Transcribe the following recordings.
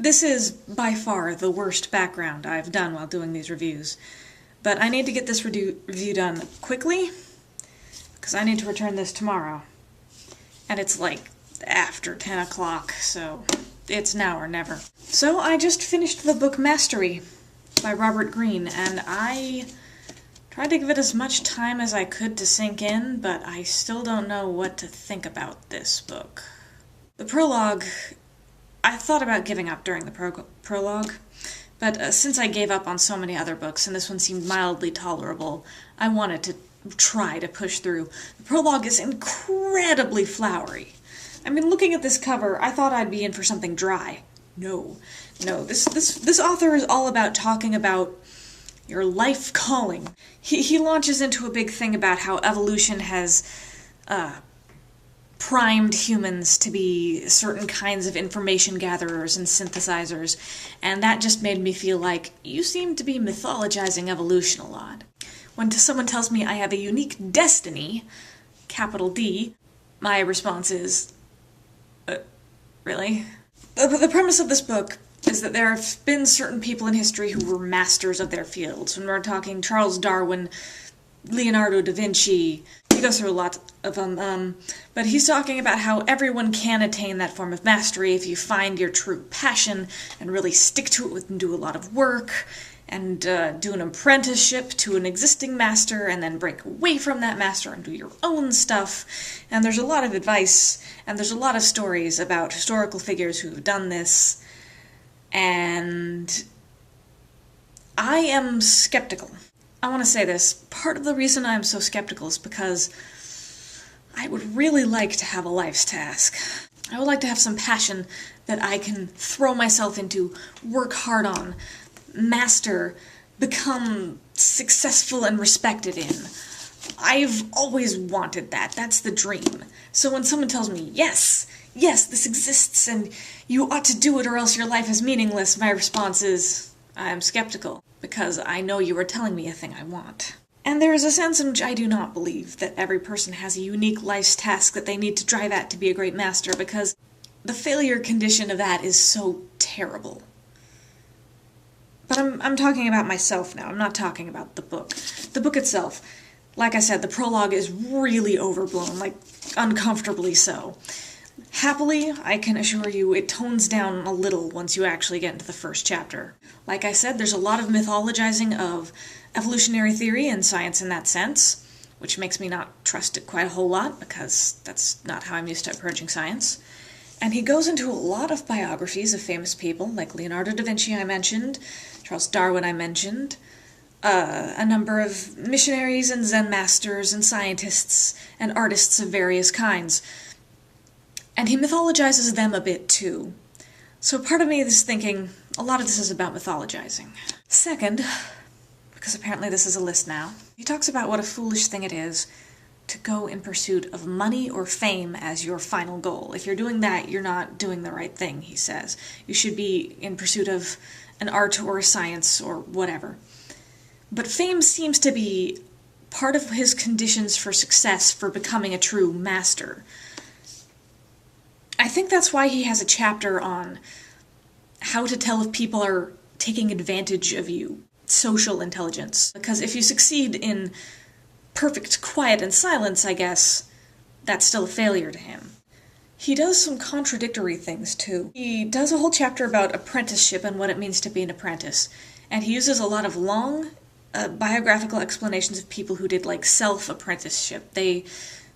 This is, by far, the worst background I've done while doing these reviews. But I need to get this review done quickly, because I need to return this tomorrow. And it's like after 10 o'clock, so it's now or never. So I just finished the book Mastery by Robert Greene, and I tried to give it as much time as I could to sink in, but I still don't know what to think about this book. The prologue, I thought about giving up during the prologue, but since I gave up on so many other books and this one seemed mildly tolerable, I wanted to try to push through. The prologue is incredibly flowery. I mean, looking at this cover, I thought I'd be in for something dry. No, this author is all about talking about your life calling. He launches into a big thing about how evolution has primed humans to be certain kinds of information gatherers and synthesizers, and that just made me feel like, you seem to be mythologizing evolution a lot. When someone tells me I have a unique destiny, capital D, my response is, really? The premise of this book is that there have been certain people in history who were masters of their fields. When we're talking Charles Darwin, Leonardo da Vinci, he goes through a lot of them, but he's talking about how everyone can attain that form of mastery if you find your true passion and really stick to it and do a lot of work and do an apprenticeship to an existing master and then break away from that master and do your own stuff. And there's a lot of advice and there's a lot of stories about historical figures who've done this, and I am skeptical. I want to say this. Part of the reason I'm so skeptical is because I would really like to have a life's task. I would like to have some passion that I can throw myself into, work hard on, master, become successful and respected in. I've always wanted that. That's the dream. So when someone tells me, yes, this exists and you ought to do it or else your life is meaningless, my response is, I'm skeptical, because I know you are telling me a thing I want. And there is a sense in which I do not believe that every person has a unique life's task that they need to drive at to be a great master, because the failure condition of that is so terrible. But I'm talking about myself now, I'm not talking about the book. The book itself, like I said, the prologue is really overblown, like uncomfortably so. Happily, I can assure you, it tones down a little once you actually get into the first chapter. Like I said, there's a lot of mythologizing of evolutionary theory and science in that sense, which makes me not trust it quite a whole lot, because that's not how I'm used to approaching science. And he goes into a lot of biographies of famous people, like Leonardo da Vinci I mentioned, Charles Darwin I mentioned, a number of missionaries and Zen masters and scientists and artists of various kinds. And he mythologizes them a bit too. So part of me is thinking, a lot of this is about mythologizing. Second, because apparently this is a list now, he talks about what a foolish thing it is to go in pursuit of money or fame as your final goal. If you're doing that, you're not doing the right thing, he says. You should be in pursuit of an art or a science or whatever. But fame seems to be part of his conditions for success for becoming a true master. I think that's why he has a chapter on how to tell if people are taking advantage of you. Social intelligence. Because if you succeed in perfect quiet and silence, I guess, that's still a failure to him. He does some contradictory things, too. He does a whole chapter about apprenticeship and what it means to be an apprentice. And he uses a lot of long biographical explanations of people who did, like, self-apprenticeship. They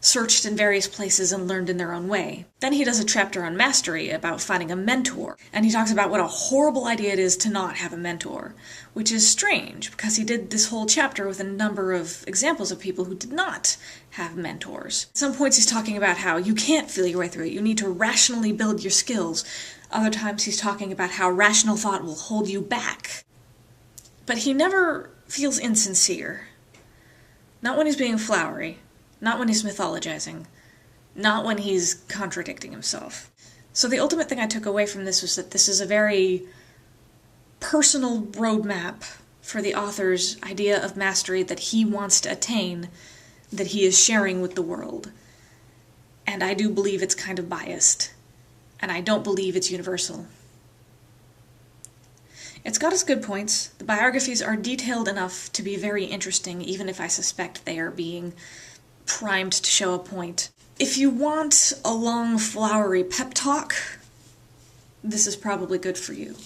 searched in various places and learned in their own way. Then he does a chapter on mastery about finding a mentor, and he talks about what a horrible idea it is to not have a mentor, which is strange, because he did this whole chapter with a number of examples of people who did not have mentors. At some points he's talking about how you can't feel your way through it, you need to rationally build your skills. Other times he's talking about how rational thought will hold you back. But he never feels insincere. Not when he's being flowery. Not when he's mythologizing. Not when he's contradicting himself. So the ultimate thing I took away from this was that this is a very personal roadmap for the author's idea of mastery that he wants to attain, that he is sharing with the world. And I do believe it's kind of biased. And I don't believe it's universal. It's got its good points. The biographies are detailed enough to be very interesting, even if I suspect they are being primed to show a point. If you want a long, flowery pep talk, this is probably good for you.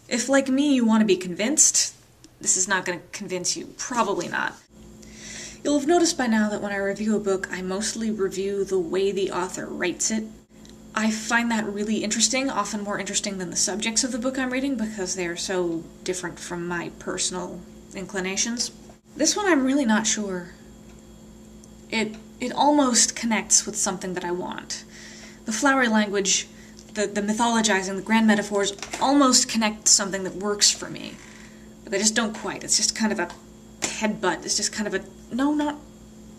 If, like me, you want to be convinced, this is not going to convince you. Probably not. You'll have noticed by now that when I review a book, I mostly review the way the author writes it. I find that really interesting, often more interesting than the subjects of the book I'm reading, because they are so different from my personal inclinations. This one I'm really not sure. It almost connects with something that I want. The flowery language, the mythologizing, the grand metaphors almost connect to something that works for me. But they just don't quite. It's just kind of a headbutt. It's just kind of a, no, not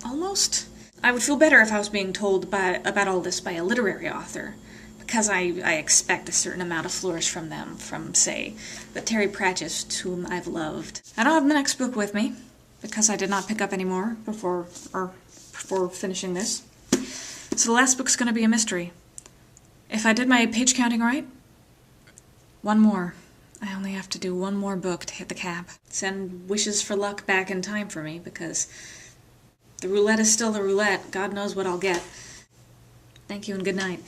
almost. I would feel better if I was being told about all this by a literary author, because I expect a certain amount of flourish from them, from, say, the Terry Pratchett's, whom I've loved. I don't have the next book with me, because I did not pick up any more before finishing this. So the last book's going to be a mystery. If I did my page counting right, one more. I only have to do one more book to hit the cap. Send wishes for luck back in time for me, because the roulette is still the roulette. God knows what I'll get. Thank you and good night.